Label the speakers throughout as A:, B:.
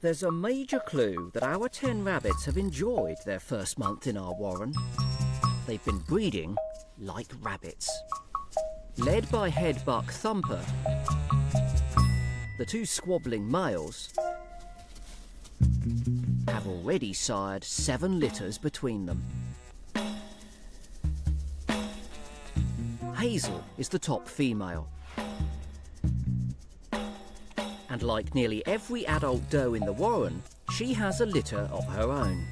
A: There's a major clue that our 10 rabbits have enjoyed their first month in our warren. They've been breeding like rabbits. Led by head buck Thumper, the two squabbling males have already sired 7 litters between them. Hazel is the top female. And like nearly every adult doe in the warren, she has a litter of her own.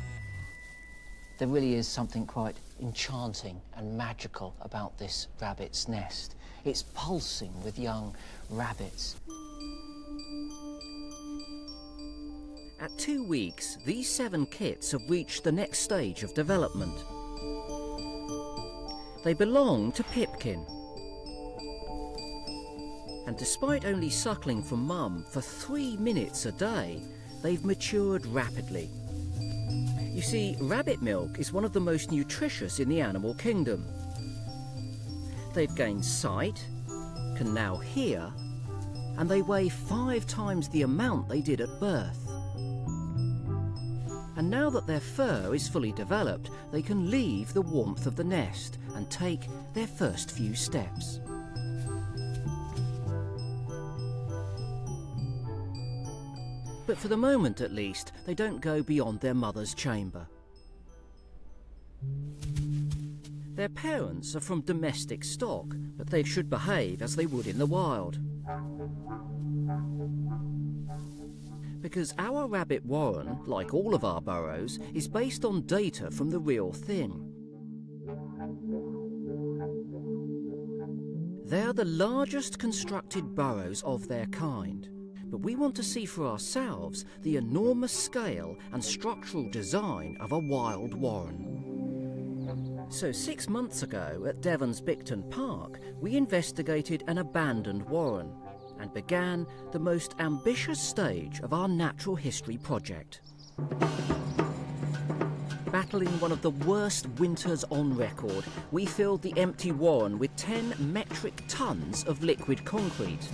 B: There really is something quite enchanting and magical about this rabbit's nest. It's pulsing with young rabbits.
A: At 2 weeks, these 7 kits have reached the next stage of development. They belong to Pipkin. And despite only suckling from mum for 3 minutes a day, they've matured rapidly. You see, rabbit milk is one of the most nutritious in the animal kingdom. They've gained sight, can now hear, and they weigh 5 times the amount they did at birth. And now that their fur is fully developed, they can leave the warmth of the nest and take their first few steps. But for the moment, at least, they don't go beyond their mother's chamber. Their parents are from domestic stock, but they should behave as they would in the wild. Because our rabbit warren, like all of our burrows, is based on data from the real thing. They are the largest constructed burrows of their kind. But we want to see for ourselves the enormous scale and structural design of a wild warren. So 6 months ago at Devon's Bicton Park, we investigated an abandoned warren and began the most ambitious stage of our natural history project. Battling one of the worst winters on record, we filled the empty warren with 10 metric tons of liquid concrete.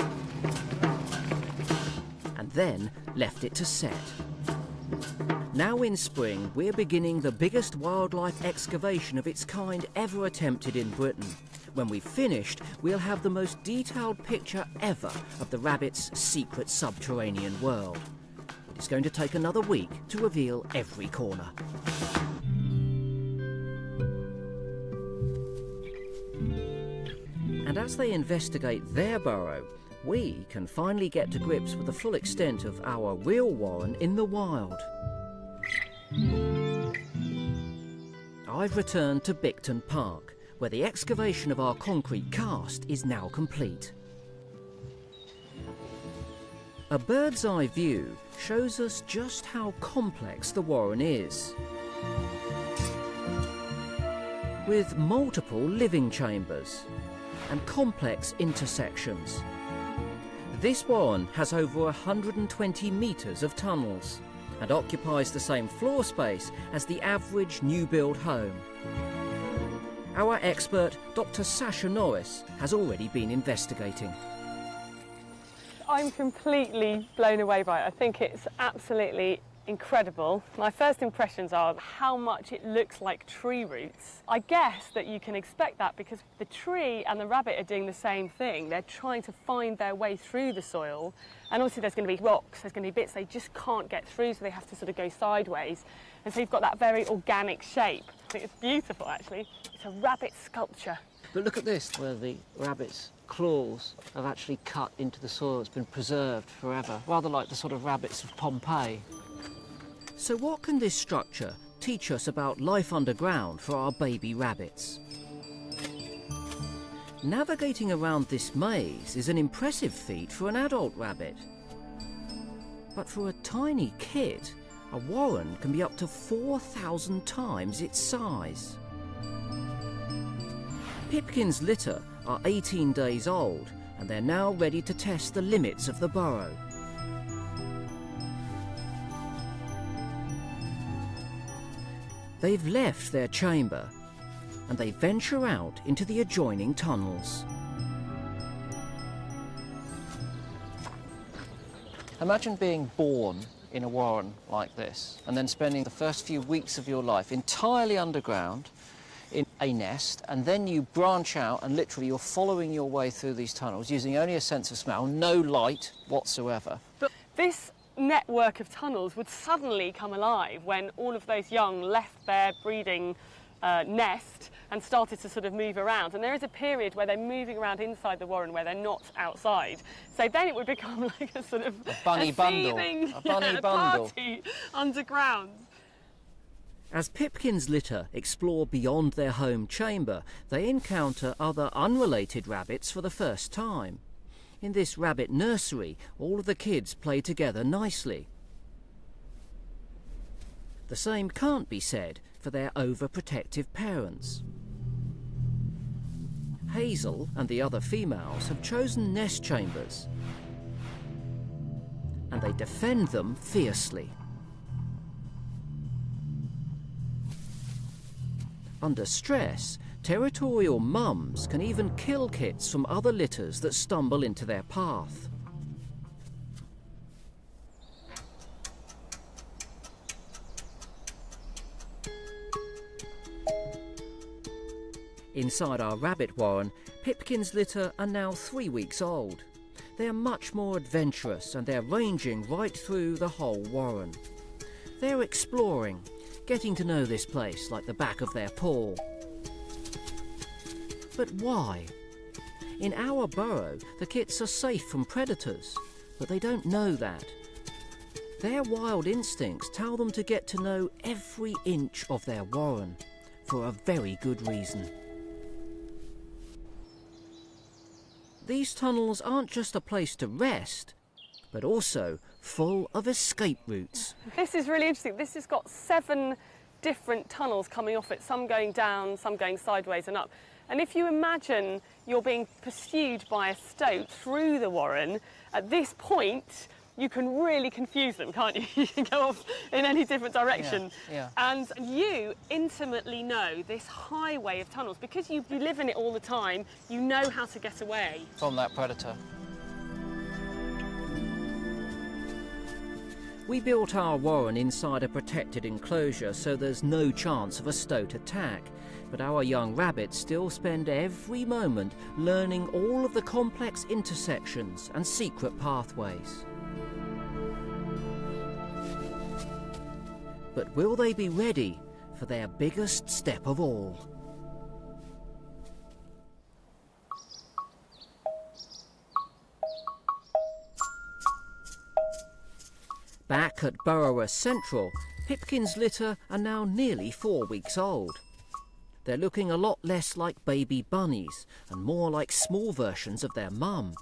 A: And then left it to set. Now in spring, we're beginning the biggest wildlife excavation of its kind ever attempted in Britain. When we've finished, we'll have the most detailed picture ever of the rabbit's secret subterranean world. It's going to take another week to reveal every corner. And as they investigate their burrow, we can finally get to grips with the full extent of our real warren in the wild. I've returned to Bicton Park, where the excavation of our concrete cast is now complete. A bird's eye view shows us just how complex the warren is. With multiple living chambers and complex intersections. This warren has over 120 metres of tunnels and occupies the same floor space as the average new-build home. Our expert, Dr. Sasha Norris, has already been investigating.
C: I'm completely blown away by it. I think it's absolutely incredible. My first impressions are how much it looks like tree roots. I guess that you can expect that because the tree and the rabbit are doing the same thing. They're trying to find their way through the soil, and obviously there's going to be rocks, there's going to be bits they just can't get through, so they have to sort of go sideways, and so you've got that very organic shape. I think it's beautiful, actually. It's a rabbit sculpture.
B: But look at this, where the rabbit's claws have actually cut into the soil. It's been preserved forever, rather like the sort of rabbits of Pompeii.
A: So what can this structure teach us about life underground for our baby rabbits? Navigating around this maze is an impressive feat for an adult rabbit. But for a tiny kid, a warren can be up to 4,000 times its size. Pipkin's litter are 18 days old, and they're now ready to test the limits of the burrow. They've left their chamber, and they venture out into the adjoining tunnels.
B: Imagine being born in a warren like this, and then spending the first few weeks of your life entirely underground in a nest, and then you branch out and literally you're following your way through these tunnels using only a sense of smell, no light whatsoever.
C: But this network of tunnels would suddenly come alive when all of those young left their breeding nest and started to sort of move around. And there is a period where they're moving around inside the warren where they're not outside. So then it would become like a sort of
B: a bunny bundle,
C: seething,
B: a bunny bundle
C: party underground.
A: As Pipkin's litter explore beyond their home chamber, they encounter other unrelated rabbits for the first time. In this rabbit nursery, all of the kids play together nicely. The same can't be said for their overprotective parents. Hazel and the other females have chosen nest chambers, and they defend them fiercely. Under stress, territorial mums can even kill kits from other litters that stumble into their path. Inside our rabbit warren, Pipkin's litter are now 3 weeks old. They're much more adventurous and they're ranging right through the whole warren. They're exploring, getting to know this place like the back of their paw. But why? In our burrow, the kits are safe from predators, but they don't know that. Their wild instincts tell them to get to know every inch of their warren, for a very good reason. These tunnels aren't just a place to rest, but also full of escape routes.
C: This is really interesting. This has got 7 different tunnels coming off it, some going down, some going sideways and up. And if you imagine you're being pursued by a stoat through the warren, at this point you can really confuse them, can't you? You can go off in any different direction.
B: Yeah.
C: And you intimately know this highway of tunnels. Because you live in it all the time, you know how to get away.
B: From that predator.
A: We built our warren inside a protected enclosure so there's no chance of a stoat attack. But our young rabbits still spend every moment learning all of the complex intersections and secret pathways. But will they be ready for their biggest step of all? Back at Burrower Central, Pipkin's litter are now nearly 4 weeks old. They're looking a lot less like baby bunnies and more like small versions of their mum.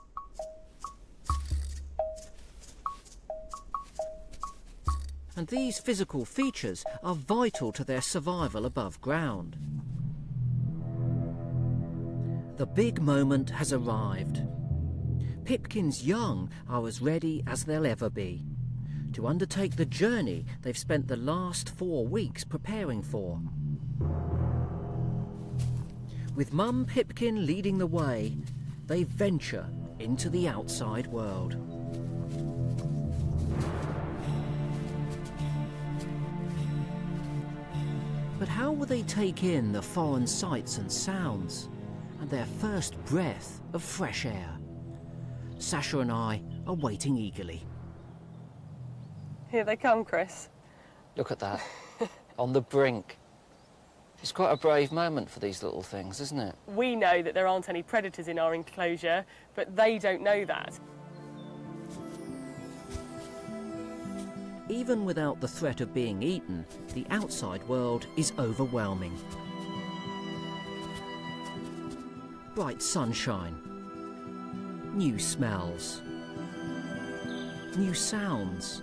A: And these physical features are vital to their survival above ground. The big moment has arrived. Pipkin's young are as ready as they'll ever be to undertake the journey they've spent the last 4 weeks preparing for. With Mum Pipkin leading the way, they venture into the outside world. But how will they take in the foreign sights and sounds and their first breath of fresh air? Sasha and I are waiting eagerly.
C: Here they come, Chris.
B: Look at that. On the brink. It's quite a brave moment for these little things, isn't it?
C: We know that there aren't any predators in our enclosure, but they don't know that.
A: Even without the threat of being eaten, the outside world is overwhelming. Bright sunshine, new smells, new sounds,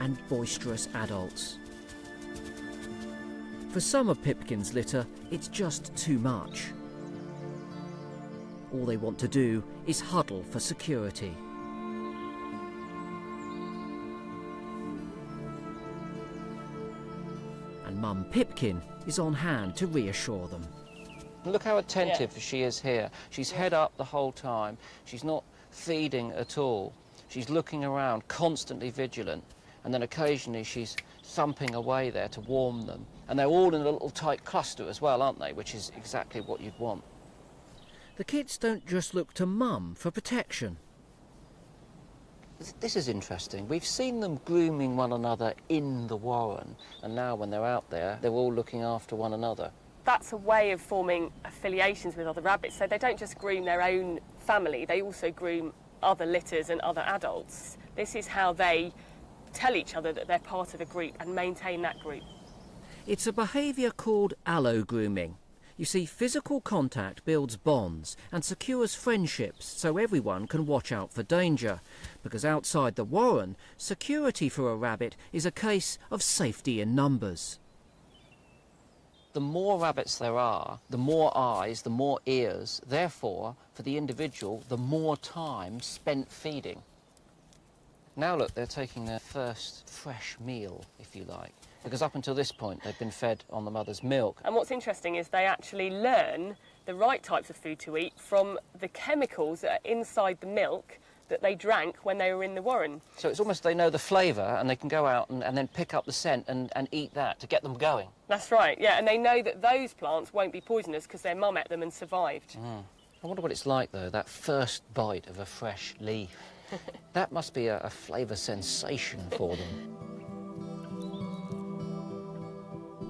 A: and boisterous adults. For some of Pipkin's litter, it's just too much. All they want to do is huddle for security. And Mum Pipkin is on hand to reassure them.
B: Look how attentive she is here. She's head up the whole time. She's not feeding at all. She's looking around, constantly vigilant, and then occasionally she's thumping away there to warm them. And they're all in a little tight cluster as well, aren't they? Which is exactly what you'd want.
A: The kids don't just look to Mum for protection.
B: This is interesting. We've seen them grooming one another in the warren, and now when they're out there, they're all looking after one another.
C: That's a way of forming affiliations with other rabbits, so they don't just groom their own family, they also groom other litters and other adults. This is how they tell each other that they're part of a group and maintain that group.
A: It's a behaviour called allo-grooming. You see, physical contact builds bonds and secures friendships so everyone can watch out for danger. Because outside the warren, security for a rabbit is a case of safety in numbers.
B: The more rabbits there are, the more eyes, the more ears. Therefore, for the individual, the more time spent feeding. Now look, they're taking their first fresh meal, if you like. Because up until this point, they've been fed on the mother's milk.
C: And what's interesting is they actually learn the right types of food to eat from the chemicals that are inside the milk that they drank when they were in the warren.
B: So it's almost they know the flavour and they can go out and then pick up the scent and eat that to get them going.
C: That's right, yeah, and they know that those plants won't be poisonous because their mum ate them and survived.
B: I wonder what it's like, though, that first bite of a fresh leaf. That must be a flavour sensation for them.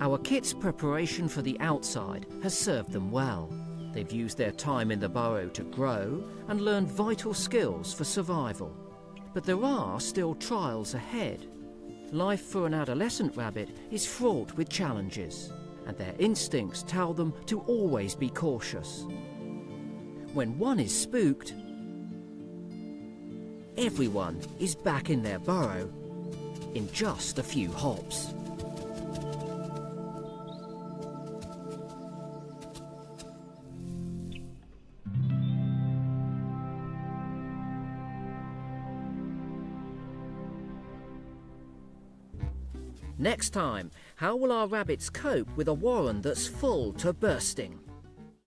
A: Our kits' preparation for the outside has served them well. They've used their time in the burrow to grow and learn vital skills for survival. But there are still trials ahead. Life for an adolescent rabbit is fraught with challenges, and their instincts tell them to always be cautious. When one is spooked, everyone is back in their burrow in just a few hops. Next time, how will our rabbits cope with a warren that's full to bursting?